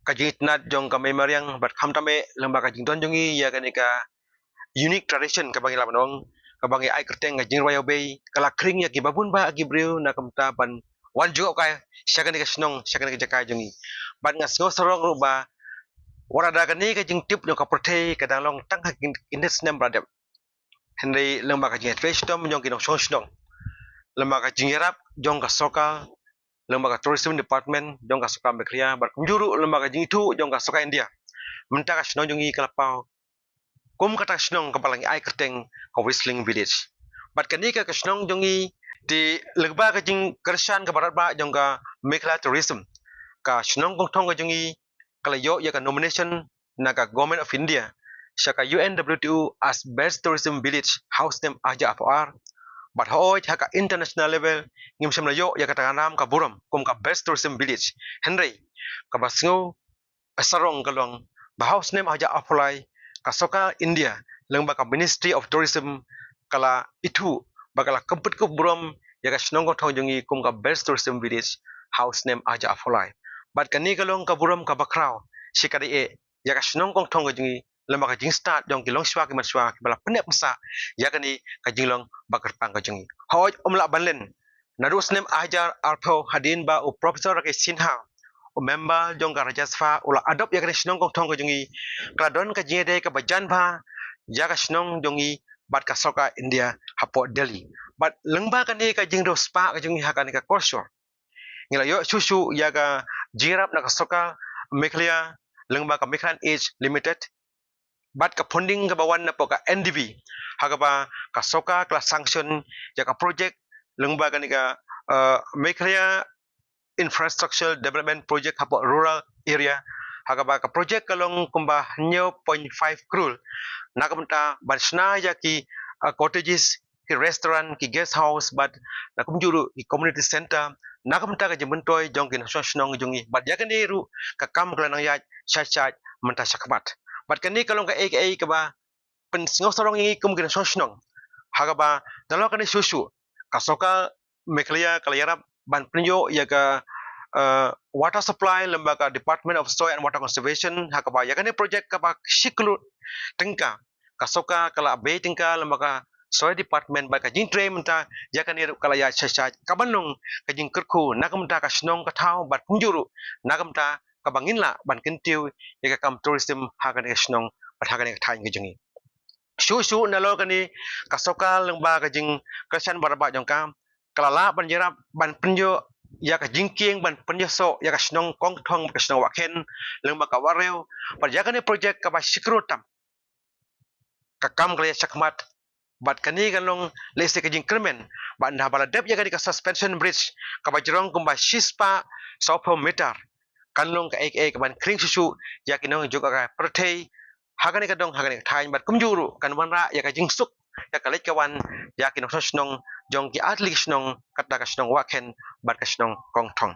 Kajing itnat jong ka memoriang bat kham tame lembaga jing don jongi ya kanika unique tradition ka bangi labanong ka bangi ai kerteng ngajing royal bay kala kring ya ki babun ba agi breu na kamta ban wan jo ka syakan ka snong syakan ka jakai jongi ban ngas ngo sorong ru ba warada kani ka jing tip jong ka prothe ka dalong tang ha indes nem bradep henry lembaga jing face tom jong kinong snong lembaga jing yarap jong ka soka lembaga tourism department jong ka soka bekria bar kunjuru lembaga jing itu jong ka soka india menta ka snong jongi kalapau kum kata snong kapalangi ai kerteng ka whistling village bat kani ka snong jongi di legba ka jing kersan ka barat ba jong ka mekla tourism ka snong kong thong ka jongi kala yo ya ka nomination na ka government of india saka UNWTO as best tourism village house name aja afar but hoi haka international level ngim sam yo ya kata nam ka buram kum ka best tourism village henry ka basngo asarong kalong ba house name aja apply ka soka india lengba ka ministry of tourism kala itu bakala kempet ku buram ya ka snong ko thong jongi kum ka best tourism village house name aja apply but kani kalong ka buram ka bakrao sikari e ya ka snong ko thong jongi lemba ka jing start jong kilong swa ki matswa ki bala penep masa ya kani ka jinglong bakar pang ka jongi hoj omla banlen narus nem ajar artho hadin ba u professor ke sinha u member jong ka rajasfa ula adop ya kani snong ko thong ka jongi kladon ka jede ka bajan ba ya ka snong jongi bat ka soka india hapo delhi bat lengba kani ka jingdo spa ka jongi hakani ka korsor ngila yo susu ya ka jirap na ka soka meklia lengba ka meklan age limited bat ka funding ka bawan na po ka NDB hagaba ka soka kelas sanction ya ka project lengba ka ni ka meklia infrastructure development project hapo rural area hagaba ka project kalong kumba 0.5 crore nakamta bansna ya ki cottages ki restaurant ki guest house bat na kumjuru ki community center nakamta ka jementoy jong ki nasional jongi bat ya kan ru ka kam kala nang ya cha menta sakmat bat kani kalong ka aka ka ba pen singo sorong ngi kum kina sosnong haga ba dalo kani susu kasoka meklia kalayarap ban penyo ya ka water supply lembaga department of soil and water conservation haga ba ya kani project ka ba siklu tengka kasoka kala be tengka lembaga soil department ba ka jing tre menta ya kani kalaya chacha kabanong ka jing kerku nakamta ka snong ka thau bat punjuru nakamta kabangin la ban kentiu ya kam tourism hagan snong bat hagan ka thain jongi su nalo kani kasoka lengba ka jing kasan baraba jong kam kalala ban jerap ban penjo ya ka jingking ban penjo so ya ka snong kong thong ka snong waken lengba ka wareu bat ya kani project ka ba sikrutam ka kam kala sakmat bat kani galong lese ka jing kermen ban dah bala dep ya kani ka suspension bridge ka ba jerong kumba shispa 100 meter kanlong ka ek ban kring susu ya kinong juga ka perthei hagani ka dong hagani thain bat kumjuru kan wanra ya ka jingsuk ya ka lek kawan ya kinong snong jong ki atlik snong kata ka snong waken bat ka snong kong thong